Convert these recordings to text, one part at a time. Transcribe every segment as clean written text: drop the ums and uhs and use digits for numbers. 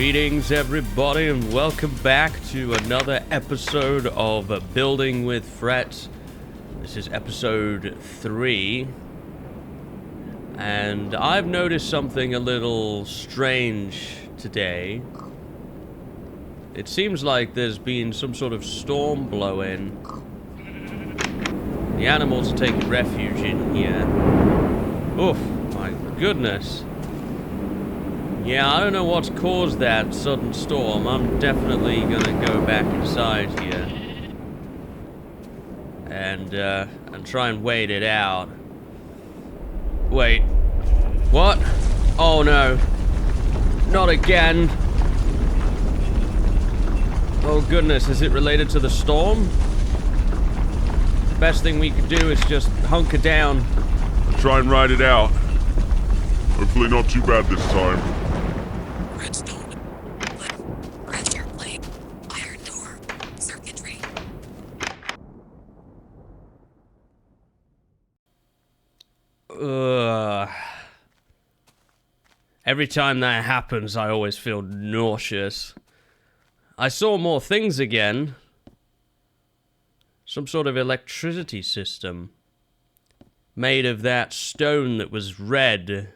Greetings everybody and welcome back to another episode of Building with Fret. This is episode 3. And I've noticed something a little strange today. It seems like there's been some sort of storm blowing. The animals are taking refuge in here. Oof, my goodness. Yeah, I don't know what's caused that sudden storm. I'm definitely gonna go back inside here. And try and wait it out. Wait. What? Oh no. Not again. Oh goodness, is it related to the storm? The best thing we could do is just hunker down. Try and ride it out. Hopefully not too bad this time. Redstone. Pressure plate. Iron door. Circuitry. Every time that happens, I always feel nauseous. I saw more things again. Some sort of electricity system. Made of that stone that was red.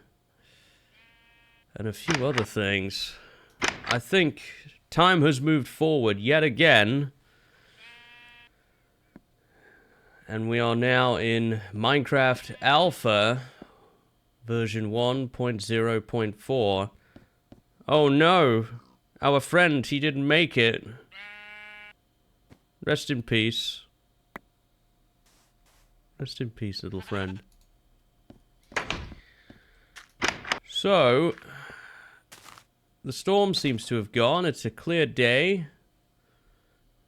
And a few other things. I think time has moved forward yet again. And we are now in Minecraft Alpha version 1.0.4. Oh no! Our friend, he didn't make it. Rest in peace. Rest in peace, little friend. So, the storm seems to have gone. It's a clear day.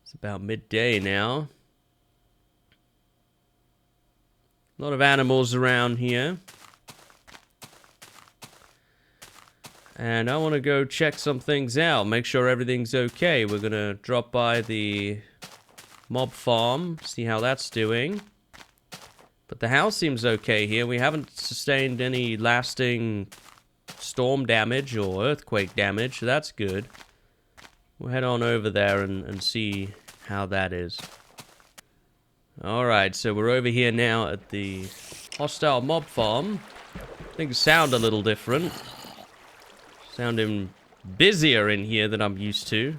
It's about midday now. A lot of animals around here. And I want to go check some things out, make sure everything's okay. We're going to drop by the mob farm, see how that's doing. But the house seems okay here. We haven't sustained any lasting storm damage or earthquake damage, so that's good. We'll head on over there and see how that is. Alright, so we're over here now at the hostile mob farm. Things sound a little different. Sounding busier in here than I'm used to.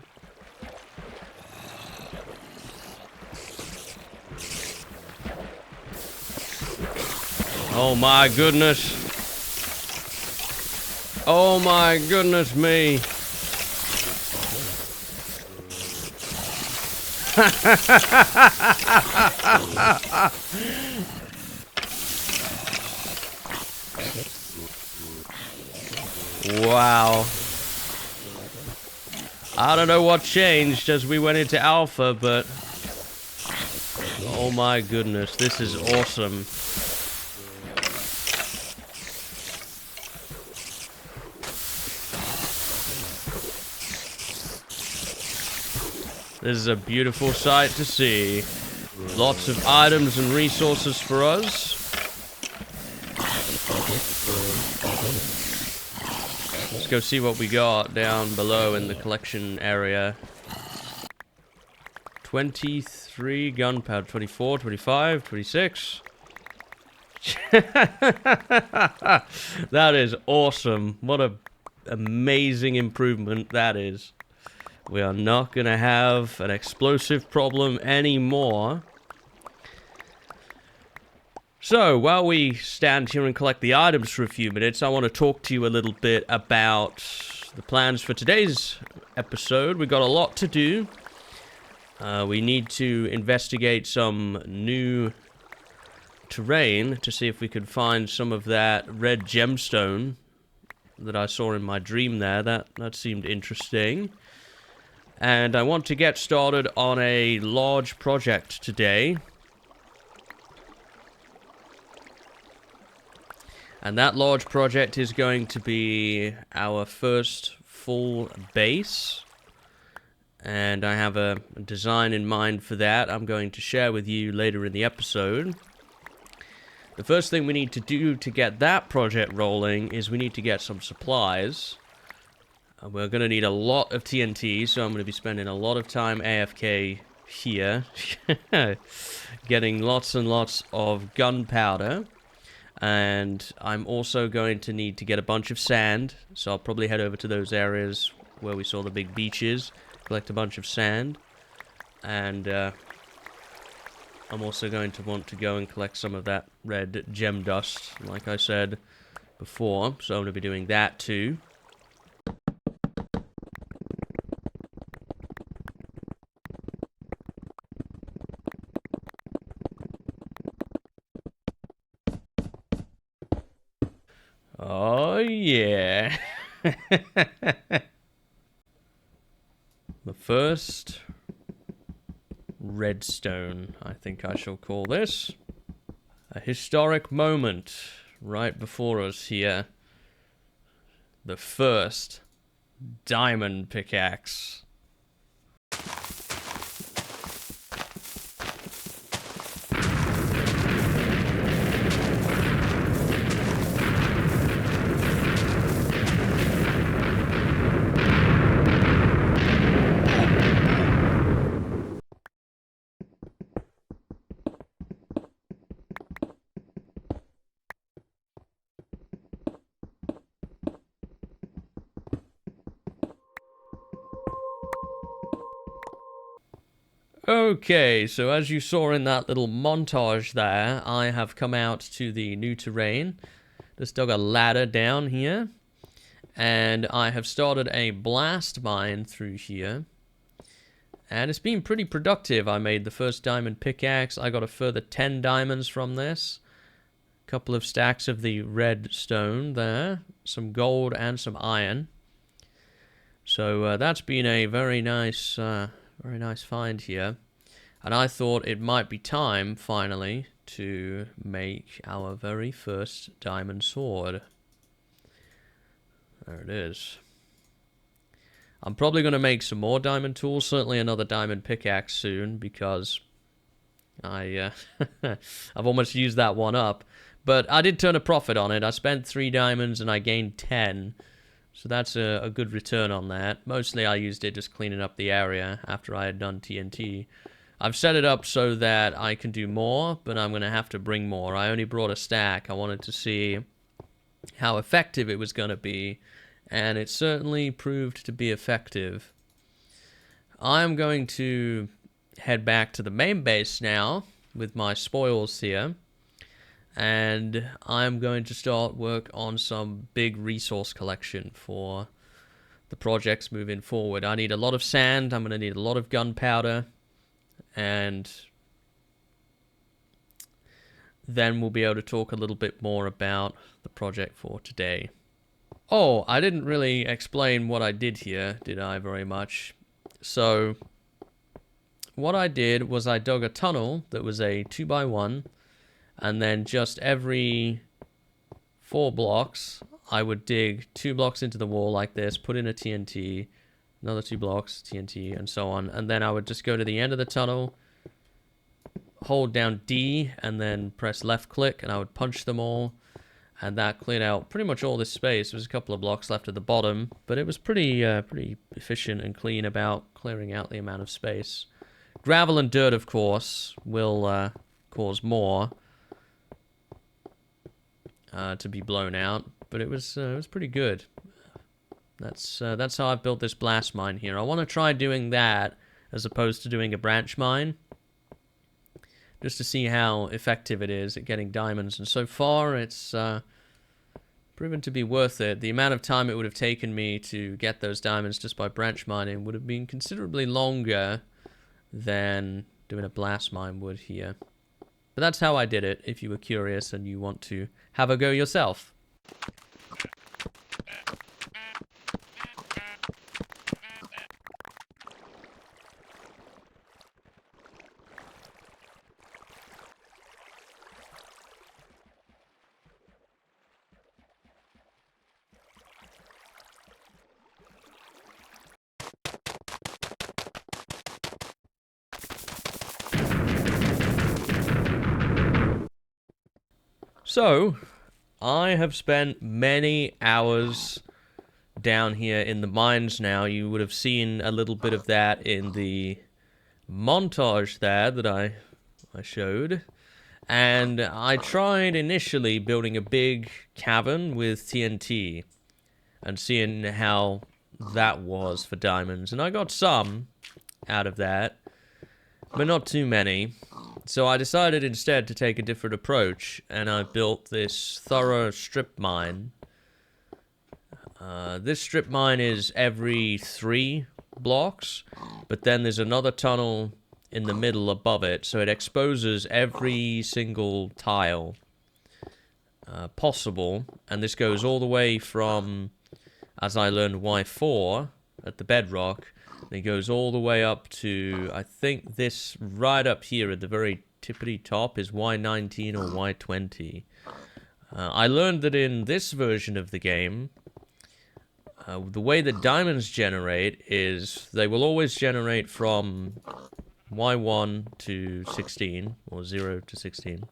Oh my goodness. Oh my goodness me. Wow. I don't know what changed as we went into alpha, but oh my goodness, this is awesome. This is a beautiful sight to see. Lots of items and resources for us. Let's go see what we got down below in the collection area. 23 gunpowder, 24, 25, 26. That is awesome. What a amazing improvement that is. We are not going to have an explosive problem anymore. So, while we stand here and collect the items for a few minutes, I want to talk to you a little bit about the plans for today's episode. We've got a lot to do. We need to investigate some new terrain to see if we could find some of that red gemstone that I saw in my dream there. That seemed interesting. And I want to get started on a large project today. And that large project is going to be our first full base. And I have a design in mind for that I'm going to share with you later in the episode. The first thing we need to do to get that project rolling is we need to get some supplies. And we're going to need a lot of TNT, so I'm going to be spending a lot of time AFK here. Getting lots and lots of gunpowder. And I'm also going to need to get a bunch of sand, so I'll probably head over to those areas where we saw the big beaches, collect a bunch of sand. And I'm also going to want to go and collect some of that red gem dust, like I said before, so I'm going to be doing that too. Oh, yeah. The first Redstone, I think I shall call this. A historic moment right before us here. The first diamond pickaxe. Okay, so as you saw in that little montage there, I have come out to the new terrain. Just dug a ladder down here. And I have started a blast mine through here. And it's been pretty productive. I made the first diamond pickaxe. I got a further 10 diamonds from this. A couple of stacks of the redstone there. Some gold and some iron. So that's been a very nice find here. And I thought it might be time, finally, to make our very first diamond sword. There it is. I'm probably going to make some more diamond tools, certainly another diamond pickaxe soon, because I've almost used that one up. But I did turn a profit on it. I spent 3 diamonds and I gained 10. So that's a good return on that. Mostly I used it just cleaning up the area after I had done TNT. I've set it up so that I can do more, but I'm going to have to bring more. I only brought a stack. I wanted to see how effective it was going to be, and it certainly proved to be effective. I'm going to head back to the main base now with my spoils here, and I'm going to start work on some big resource collection for the projects moving forward. I need a lot of sand, I'm going to need a lot of gunpowder, and then we'll be able to talk a little bit more about the project for today. Oh, I didn't really explain what I did here, did I, very much? So, what I did was I dug a tunnel that was a 2x1, and then just every 4 blocks, I would dig 2 blocks into the wall like this, put in a TNT, another 2 blocks, TNT, and so on. And then I would just go to the end of the tunnel, hold down D, and then press left click, and I would punch them all. And that cleared out pretty much all this space. There was a couple of blocks left at the bottom, but it was pretty efficient and clean about clearing out the amount of space. Gravel and dirt, of course, will cause more to be blown out, but it was pretty good. That's how I've built this blast mine here. I want to try doing that as opposed to doing a branch mine, just to see how effective it is at getting diamonds. And so far, it's proven to be worth it. The amount of time it would have taken me to get those diamonds just by branch mining would have been considerably longer than doing a blast mine would here. But that's how I did it, if you were curious and you want to have a go yourself. So, I have spent many hours down here in the mines now. You would have seen a little bit of that in the montage there that I showed. And I tried initially building a big cavern with TNT and seeing how that was for diamonds. And I got some out of that, but not too many. So I decided instead to take a different approach, and I built this thorough strip mine. This strip mine is every 3 blocks, but then there's another tunnel in the middle above it, so it exposes every single tile possible, and this goes all the way from, as I learned, Y4 at the bedrock, and it goes all the way up to, I think this right up here at the very tippity top is Y19 or Y20. I learned that in this version of the game, the way that diamonds generate is they will always generate from Y1 to 16, or 0 to 16.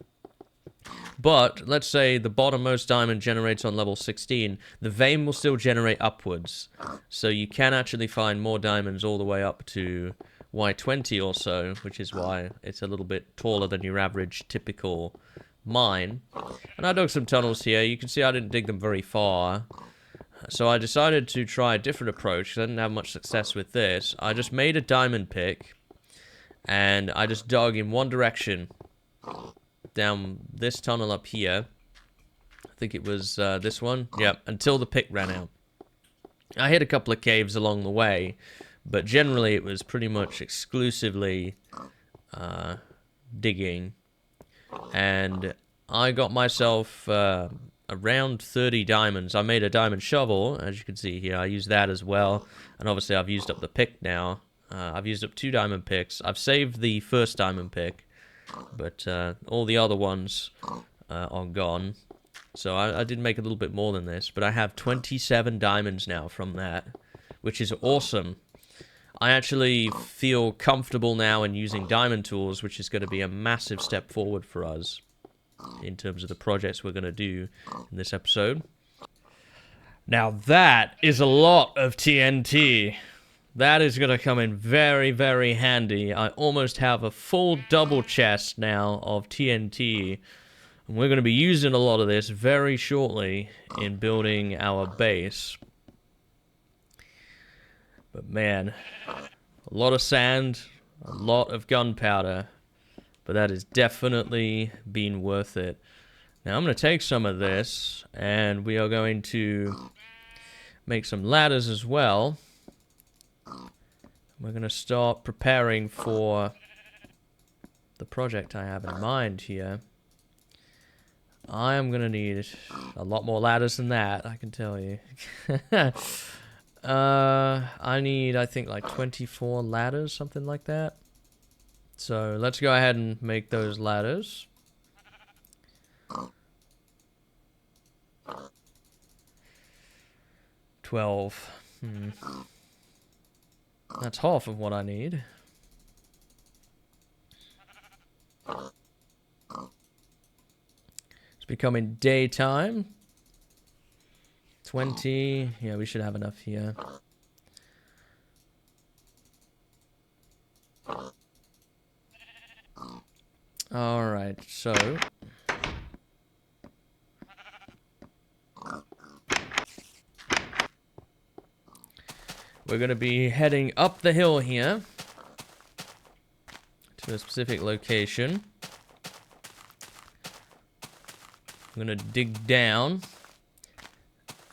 But, let's say the bottommost diamond generates on level 16, the vein will still generate upwards. So you can actually find more diamonds all the way up to Y20 or so, which is why it's a little bit taller than your average typical mine. And I dug some tunnels here. You can see I didn't dig them very far. So I decided to try a different approach, because I didn't have much success with this. I just made a diamond pick, and I just dug in one direction down this tunnel up here. I think it was this one. Yep, until the pick ran out. I hit a couple of caves along the way, but generally it was pretty much exclusively digging. And I got myself around 30 diamonds. I made a diamond shovel, as you can see here. I used that as well. And obviously I've used up the pick now. I've used up 2 diamond picks. I've saved the first diamond pick, but all the other ones are gone. So I did make a little bit more than this, but I have 27 diamonds now from that, which is awesome. I actually feel comfortable now in using diamond tools, which is going to be a massive step forward for us in terms of the projects we're going to do in this episode. Now that is a lot of TNT. That is going to come in very, very handy. I almost have a full double chest now of TNT. And we're going to be using a lot of this very shortly in building our base. But man, a lot of sand, a lot of gunpowder. But that has definitely been worth it. Now I'm going to take some of this, and we are going to make some ladders as well. We're going to start preparing for the project I have in mind here. I am going to need a lot more ladders than that, I can tell you. I need, I think, like 24 ladders, something like that. So let's go ahead and make those ladders. $12. That's half of what I need. It's becoming daytime. 20. Yeah, we should have enough here. Alright, so we're going to be heading up the hill here to a specific location. I'm going to dig down,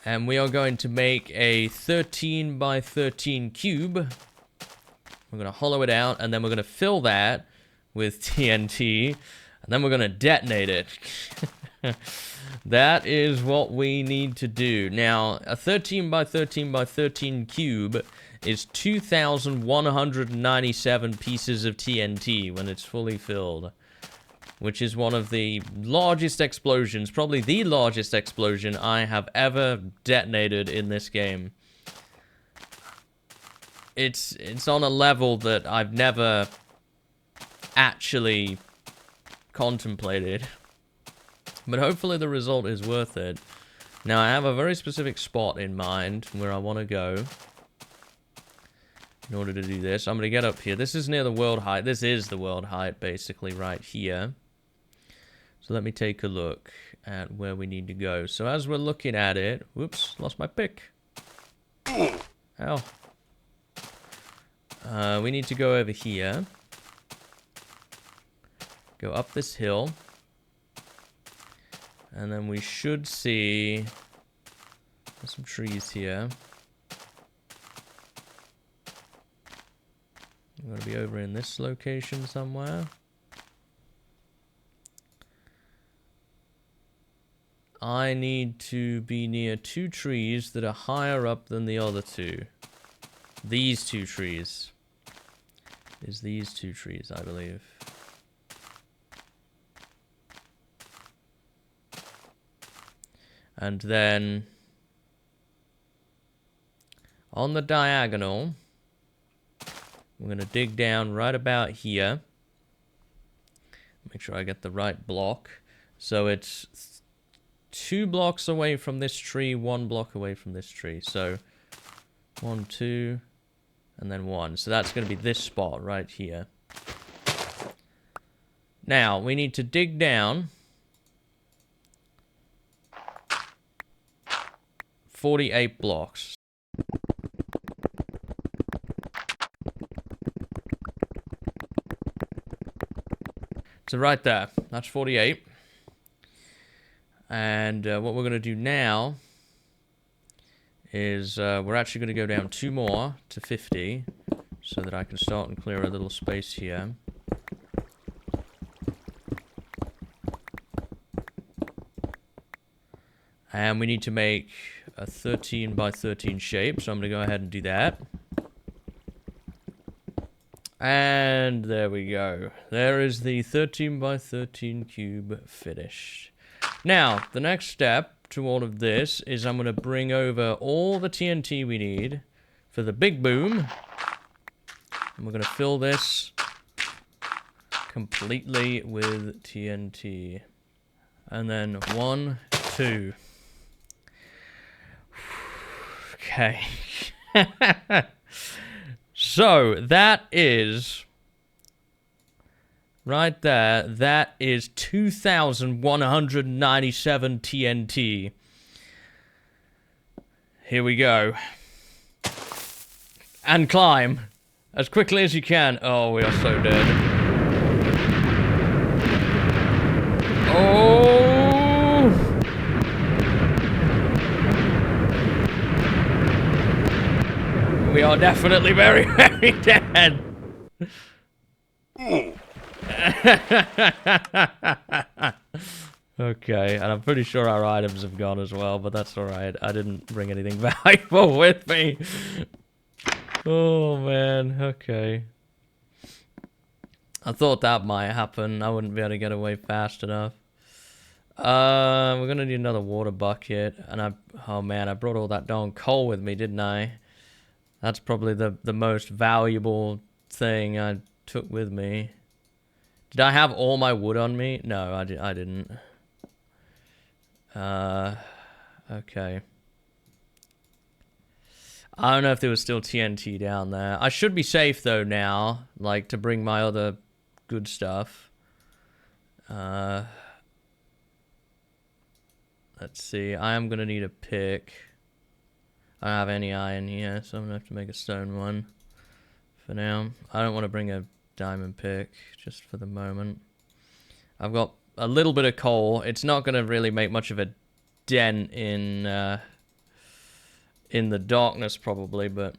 and we are going to make a 13 by 13 cube. We're going to hollow it out, and then we're going to fill that with TNT, and then we're going to detonate it. That is what we need to do. Now, a 13 by 13 by 13 cube is 2,197 pieces of TNT when it's fully filled, which is one of the largest explosions, probably the largest explosion I have ever detonated in this game. It's on a level that I've never actually contemplated, but hopefully the result is worth it. Now, I have a very specific spot in mind where I want to go in order to do this. I'm going to get up here. This is near the world height. This is the world height, basically, right here. So let me take a look at where we need to go. So as we're looking at it... Whoops, lost my pick. Ow. We need to go over here. Go up this hill. And then we should see... There's some trees here. I'm going to be over in this location somewhere. I need to be near 2 trees that are higher up than the other 2. These 2 trees. Is these 2 trees, I believe. And then on the diagonal, we're going to dig down right about here. Make sure I get the right block. So it's 2 blocks away from this tree, 1 block away from this tree. So 1, 2, and then 1. So that's going to be this spot right here. Now, we need to dig down 48 blocks. So right there, that's 48. And what we're going to do now is we're actually going to go down 2 more to 50 so that I can start and clear a little space here. And we need to make a 13 by 13 shape, so I'm going to go ahead and do that. And there we go. There is the 13 by 13 cube finished. Now, the next step to all of this is I'm going to bring over all the TNT we need for the big boom. And we're going to fill this completely with TNT. And then 1, 2. Okay. So, that is... Right there, that is 2,197 TNT. Here we go. And climb. As quickly as you can. Oh, we are so dead. Oh! We are definitely very, very dead. Okay, and I'm pretty sure our items have gone as well, but that's alright. I didn't bring anything valuable with me. Oh, man. Okay. I thought that might happen. I wouldn't be able to get away fast enough. We're gonna need another water bucket, and oh man, I brought all that darn coal with me, didn't I? That's probably the most valuable thing I took with me. Did I have all my wood on me? No, I didn't. Okay. I don't know if there was still TNT down there. I should be safe though now, like to bring my other good stuff. Let's see. I am gonna need a pick. I don't have any iron here, so I'm gonna have to make a stone one for now. I don't want to bring a diamond pick just for the moment. I've got a little bit of coal. It's not gonna really make much of a dent in the darkness probably, but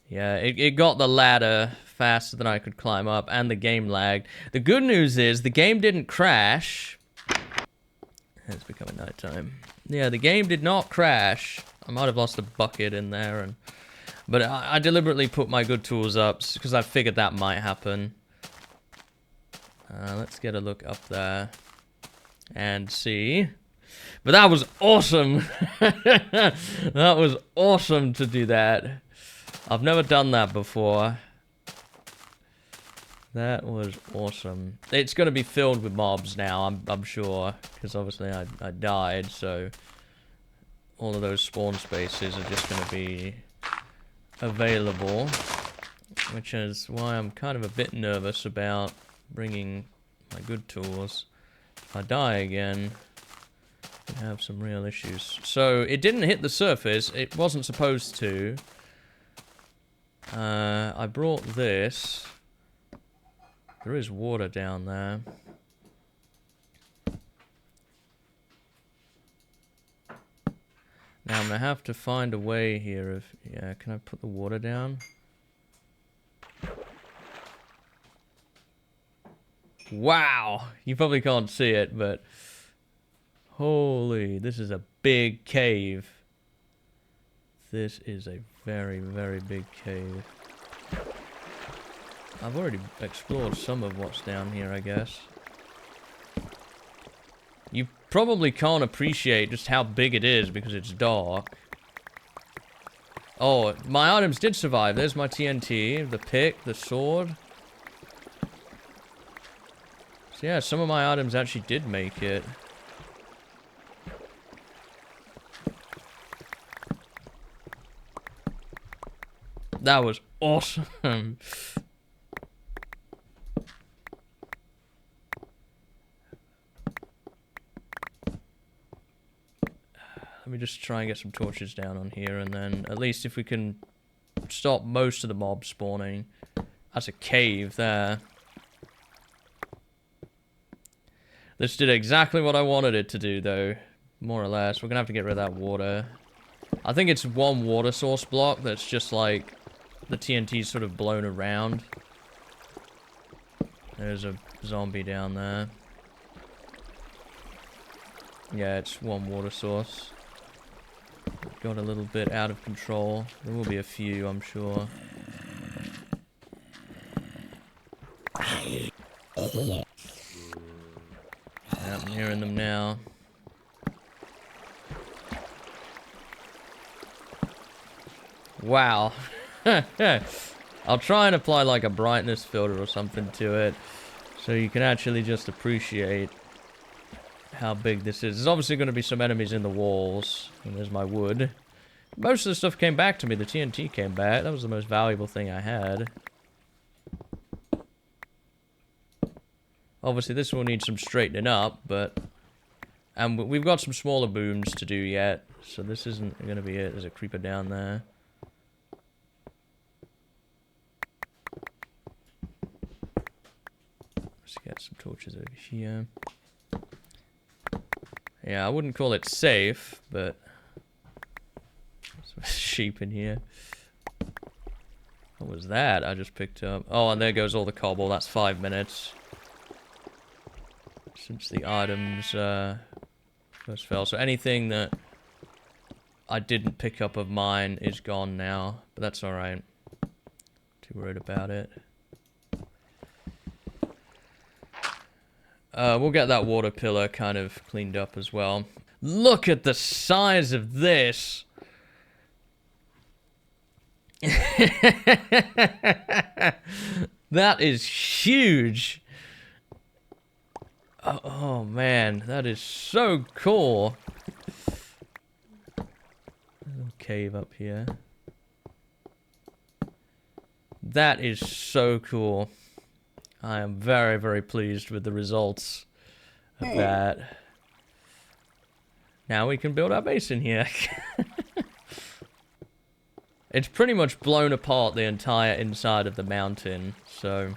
yeah, it got the ladder faster than I could climb up, and the game lagged. The good news is the game didn't crash. It's becoming nighttime. Yeah, the game did not crash. I might have lost a bucket in there, but I deliberately put my good tools up because I figured that might happen. Let's get a look up there and see. But that was awesome. That was awesome to do that. I've never done that before. That was awesome. It's going to be filled with mobs now, I'm sure, because obviously I died, so all of those spawn spaces are just going to be available, which is why I'm kind of a bit nervous about bringing my good tools. If I die again, I have some real issues. So it didn't hit the surface. It wasn't supposed to. I brought this. There is water down there. Now I'm gonna have to find a way here of... Yeah, can I put the water down? Wow! You probably can't see it, but... Holy, this is a big cave. This is a very, very big cave. I've already explored some of what's down here, I guess. You probably can't appreciate just how big it is because it's dark. Oh, my items did survive. There's my TNT, the pick, the sword. So yeah, some of my items actually did make it. That was awesome. Let me just try and get some torches down on here, and then at least if we can stop most of the mobs spawning. That's a cave there. This did exactly what I wanted it to do, though. More or less. We're gonna have to get rid of that water. I think it's one water source block that's just like the TNT's sort of blown around. There's a zombie down there. Yeah, it's one water source. Got a little bit out of control. There will be a few, I'm sure. Yeah, I'm hearing them now. Wow. I'll try and apply like a brightness filter or something to it, so you can actually just appreciate how big this is. There's obviously going to be some enemies in the walls. And there's my wood. Most of the stuff came back to me. The TNT came back. That was the most valuable thing I had. Obviously, this will need some straightening up, but... And we've got some smaller booms to do yet, so this isn't going to be it. There's a creeper down there. Let's get some torches over here. Yeah, I wouldn't call it safe, but... Some sheep in here. What was that I just picked up? Oh, and there goes all the cobble. That's 5 minutes. Since the items first fell. So anything that I didn't pick up of mine is gone now. But that's alright. Too worried about it. We'll get that water pillar kind of cleaned up as well. Look at the size of this! That is huge! Oh man, that is so cool! Little cave up here. That is so cool. I am very, very pleased with the results of that. Now we can build our base in here. It's pretty much blown apart the entire inside of the mountain, so...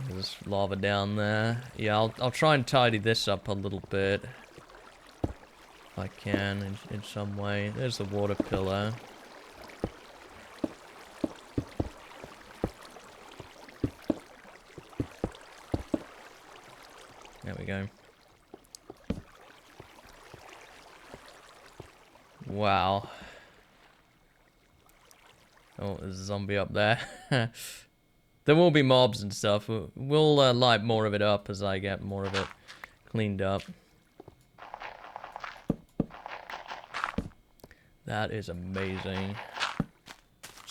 There's lava down there. Yeah, I'll try and tidy this up a little bit. If I can, in some way. There's the water pillar. There we go. Wow. Oh, there's a zombie up there. There will be mobs and stuff. We'll light more of it up as I get more of it cleaned up. That is amazing.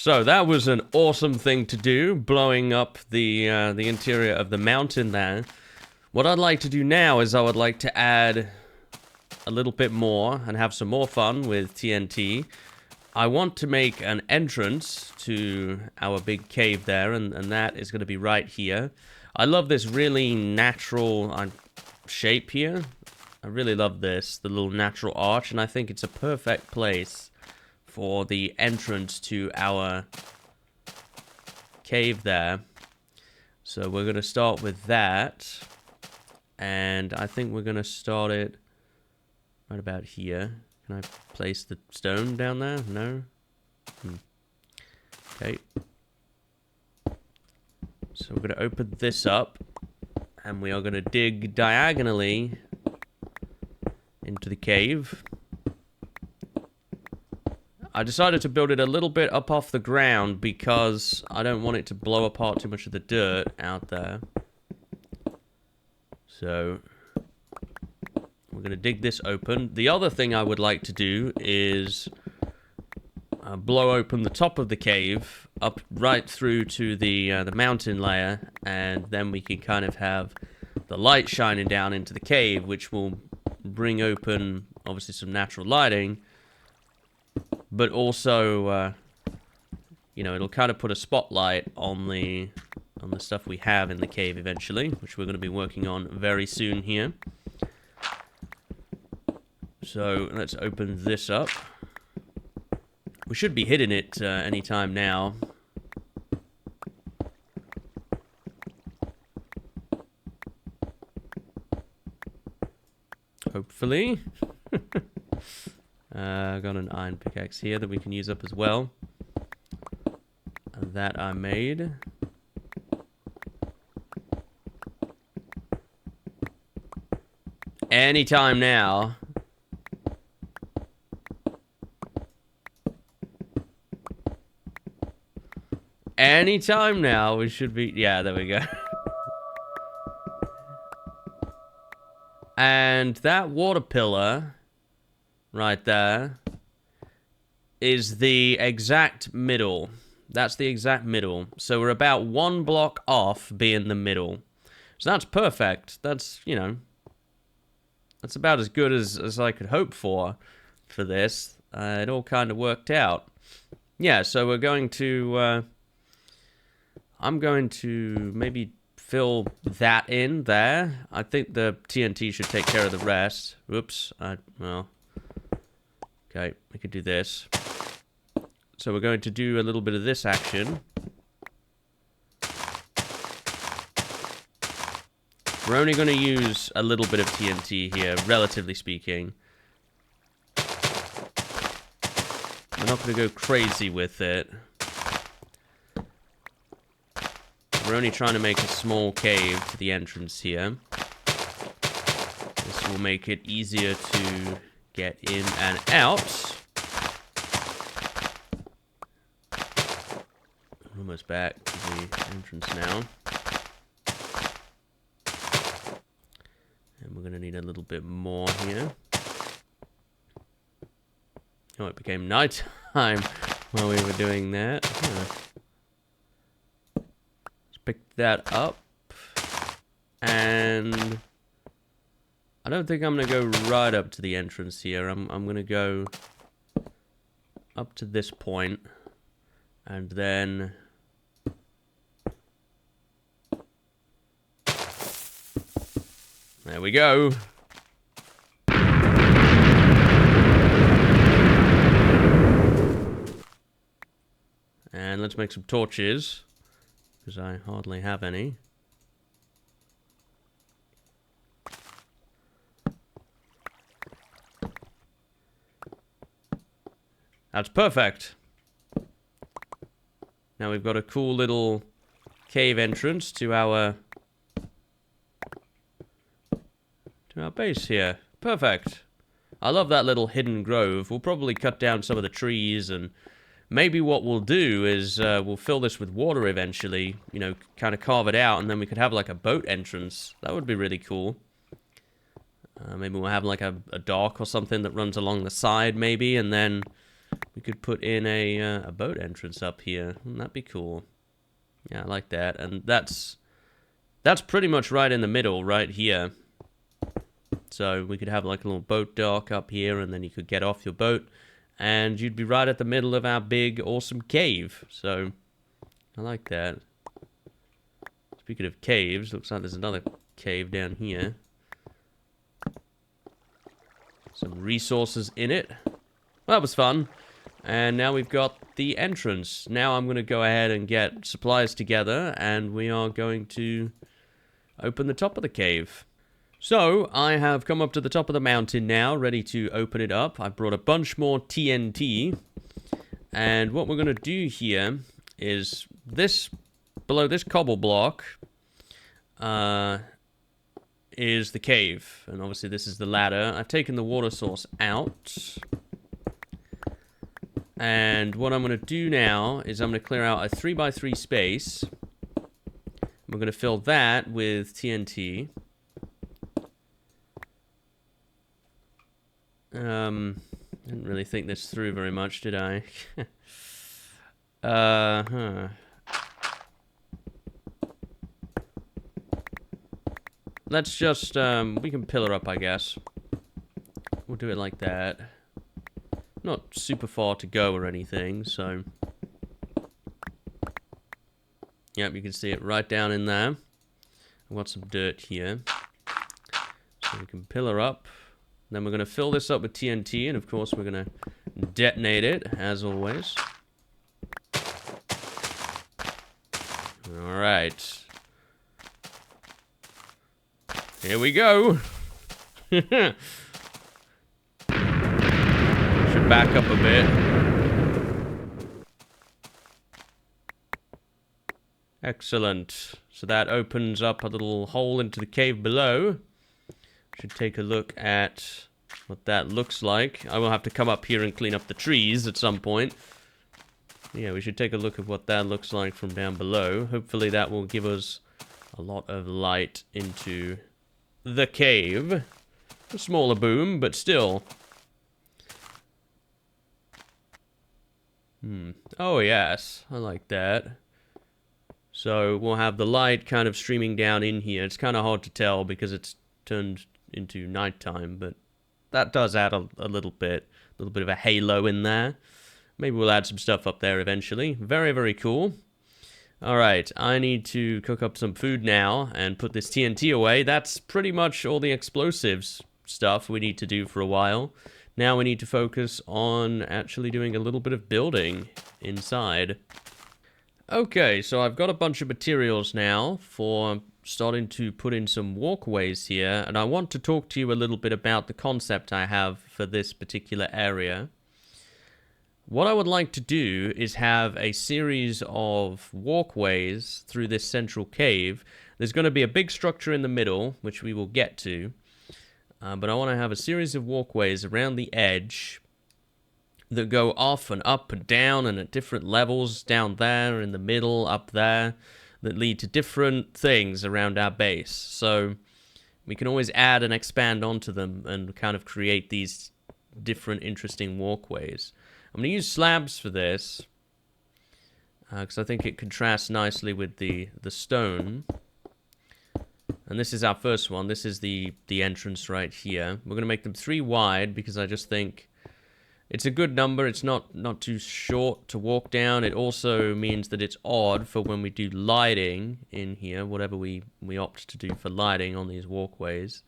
So that was an awesome thing to do, blowing up the interior of the mountain there. What I'd like to do now is I would like to add a little bit more and have some more fun with TNT. I want to make an entrance to our big cave there, and that is going to be right here. I love this really natural shape here. I really love this, the little natural arch, and I think it's a perfect place for the entrance to our cave there. So we're going to start with that. And I think we're going to start it right about here. Can I place the stone down there? No? Okay. So we're going to open this up. And we are going to dig diagonally into the cave. I decided to build it a little bit up off the ground because I don't want it to blow apart too much of the dirt out there. So we're going to dig this open. The other thing I would like to do is blow open the top of the cave up right through to the mountain layer, and then we can kind of have the light shining down into the cave, which will bring open obviously some natural lighting. But also, you know, it'll kind of put a spotlight on the stuff we have in the cave eventually, which we're going to be working on very soon here. So let's open this up. We should be hitting it any time now. Hopefully. Got an iron pickaxe here that we can use up as well. And that I made. Anytime now. Anytime now we should be... Yeah, there we go. And that water pillar right there is the exact middle. That's the exact middle. So we're about one block off being the middle. So that's perfect. That's, you know, that's about as good as I could hope for this. It all kind of worked out. Yeah, so we're going to... I'm going to maybe fill that in there. I think the TNT should take care of the rest. Whoops. Well... Okay, we could do this. So we're going to do a little bit of this action. We're only going to use a little bit of TNT here, relatively speaking. We're not going to go crazy with it. We're only trying to make a small cave to the entrance here. This will make it easier to get in and out. Almost back to the entrance now. And we're going to need a little bit more here. Oh, it became night time while we were doing that. Let's pick that up. And... I don't think I'm going to go right up to the entrance here. I'm going to go up to this point, and then... There we go. And let's make some torches, because I hardly have any. That's perfect. Now we've got a cool little cave entrance to our base here. Perfect. I love that little hidden grove. We'll probably cut down some of the trees, and maybe what we'll do is we'll fill this with water eventually, you know, kind of carve it out, and then we could have like a boat entrance. That would be really cool. Maybe we'll have like a dock or something that runs along the side maybe, and then We could put in a boat entrance up here. Wouldn't that be cool? Yeah, I like that. And that's pretty much right in the middle, right here. So we could have like a little boat dock up here, and then you could get off your boat, and you'd be right at the middle of our big, awesome cave. So I like that. Speaking of caves, looks like there's another cave down here. Some resources in it. Well, that was fun. And now we've got the entrance. Now I'm going to go ahead and get supplies together, and we are going to open the top of the cave. So, I have come up to the top of the mountain now, ready to open it up. I've brought a bunch more TNT. And what we're going to do here is this, below this cobble block, is the cave. And obviously this is the ladder. I've taken the water source out. And what I'm going to do now is I'm going to clear out a 3x3 space. We're going to fill that with TNT. Didn't really think this through very much, did I? Let's just, we can pillar up, I guess. We'll do it like that. Not super far to go or anything, so... Yep, you can see it right down in there. I've got some dirt here. So we can pillar up. Then we're going to fill this up with TNT, and of course we're going to detonate it, as always. Alright. Here we go! Should back up a bit. Excellent. So that opens up a little hole into the cave below. Should take a look at what that looks like. I will have to come up here and clean up the trees at some point. Yeah, we should take a look at what that looks like from down below. Hopefully that will give us a lot of light into the cave. A smaller boom, but still. Oh yes, I like that. So we'll have the light kind of streaming down in here. It's kind of hard to tell because it's turned into nighttime, but that does add a little bit of a halo in there. Maybe we'll add some stuff up there eventually. Very, very cool. Alright, I need to cook up some food now and put this TNT away. That's pretty much all the explosives stuff we need to do for a while. Now we need to focus on actually doing a little bit of building inside. Okay, so I've got a bunch of materials now for starting to put in some walkways here, and I want to talk to you a little bit about the concept I have for this particular area. What I would like to do is have a series of walkways through this central cave. There's going to be a big structure in the middle, which we will get to, but I want to have a series of walkways around the edge that go off and up and down and at different levels, down there, in the middle, up there, that lead to different things around our base. So we can always add and expand onto them and kind of create these different interesting walkways. I'm going to use slabs for this, because I think it contrasts nicely with the stone. And this is our first one. This is the entrance right here. We're going to make them 3 wide, because I just think it's a good number. It's not too short to walk down. It also means that it's odd for when we do lighting in here, whatever we opt to do for lighting on these walkways.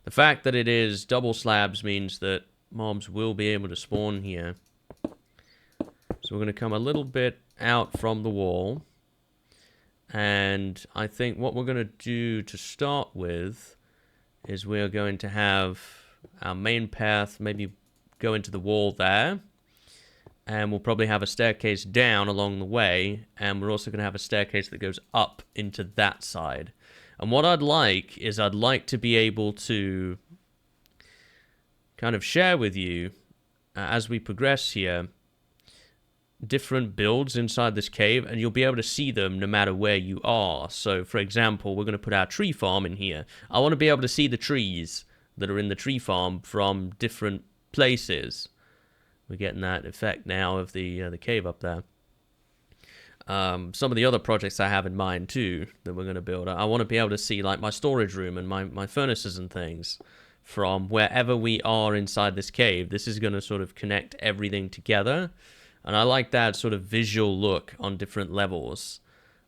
The fact that it is double slabs means that mobs will be able to spawn here. So we're going to come a little bit out from the wall. And I think what we're going to do to start with is we're going to have our main path maybe go into the wall there. And we'll probably have a staircase down along the way. And we're also going to have a staircase that goes up into that side. And what I'd like is I'd like to be able to kind of share with you, as we progress here, different builds inside this cave, and you'll be able to see them no matter where you are. So, for example, we're going to put our tree farm in here. I want to be able to see the trees that are in the tree farm from different places. We're getting that effect now of the cave up there. Some of the other projects I have in mind too that we're going to build. I want to be able to see like my storage room and my furnaces and things from wherever we are inside this cave. This is going to sort of connect everything together. And I like that sort of visual look on different levels.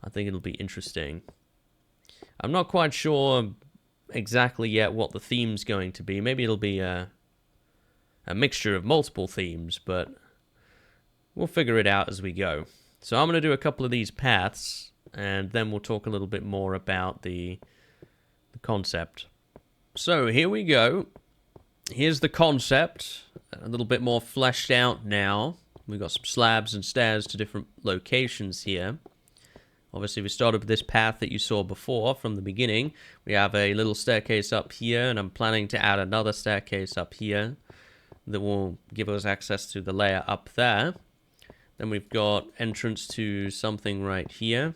I think it'll be interesting. I'm not quite sure exactly yet what the theme's going to be. Maybe it'll be a mixture of multiple themes, but we'll figure it out as we go. So I'm going to do a couple of these paths, and then we'll talk a little bit more about the concept. So here we go. Here's the concept, a little bit more fleshed out now. We've got some slabs and stairs to different locations here. Obviously, we started with this path that you saw before from the beginning. We have a little staircase up here, and I'm planning to add another staircase up here that will give us access to the layer up there. Then we've got entrance to something right here.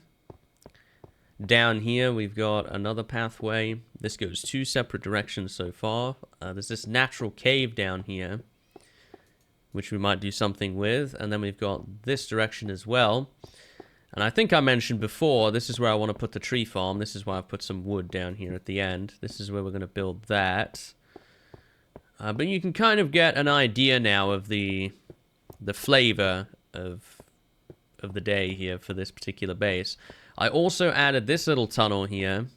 Down here, we've got another pathway. This goes two separate directions so far. There's this natural cave down here, which we might do something with. And then we've got this direction as well. And I think I mentioned before, this is where I want to put the tree farm. This is why I've put some wood down here at the end. This is where we're going to build that. But you can kind of get an idea now of the flavor of the day here for this particular base. I also added this little tunnel here.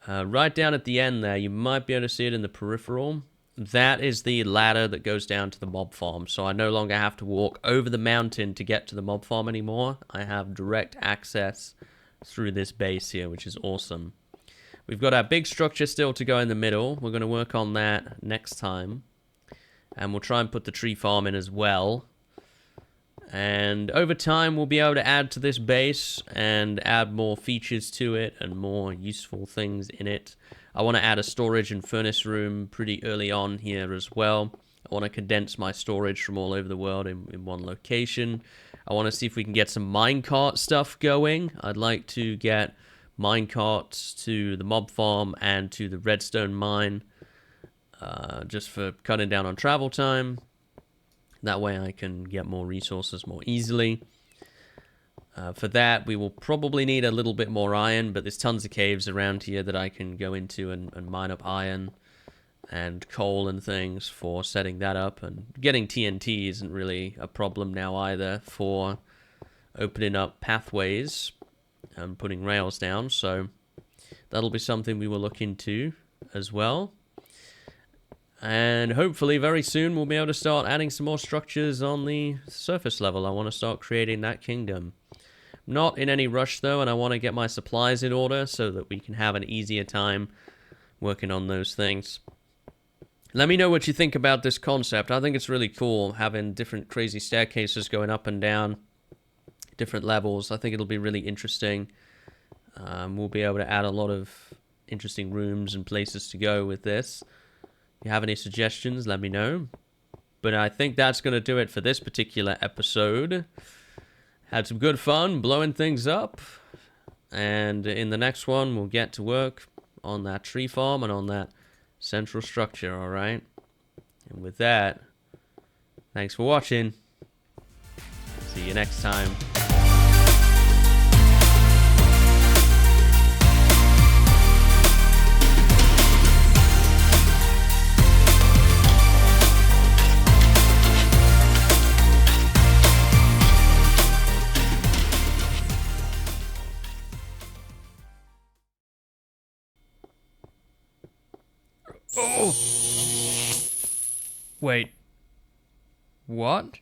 Right down at the end there, you might be able to see it in the peripheral. That is the ladder that goes down to the mob farm. So I no longer have to walk over the mountain to get to the mob farm anymore. I have direct access through this base here, which is awesome. We've got our big structure still to go in the middle. We're going to work on that next time. And we'll try and put the tree farm in as well. And over time, we'll be able to add to this base and add more features to it and more useful things in it. I want to add a storage and furnace room pretty early on here as well. I want to condense my storage from all over the world in one location. I want to see if we can get some minecart stuff going. I'd like to get minecarts to the mob farm and to the redstone mine, just for cutting down on travel time. That way I can get more resources more easily. For that, we will probably need a little bit more iron, but there's tons of caves around here that I can go into and mine up iron and coal and things for setting that up. And getting TNT isn't really a problem now either for opening up pathways and putting rails down. So that'll be something we will look into as well. And hopefully very soon we'll be able to start adding some more structures on the surface level. I want to start creating that kingdom. Not in any rush though, and I want to get my supplies in order so that we can have an easier time working on those things. Let me know what you think about this concept. I think it's really cool having different crazy staircases going up and down different levels. I think it'll be really interesting. We'll be able to add a lot of interesting rooms and places to go with this. If you have any suggestions, let me know. But I think that's going to do it for this particular episode. Had some good fun blowing things up. And in the next one, we'll get to work on that tree farm and on that central structure, alright? And with that, thanks for watching. See you next time. Oh! Wait. What?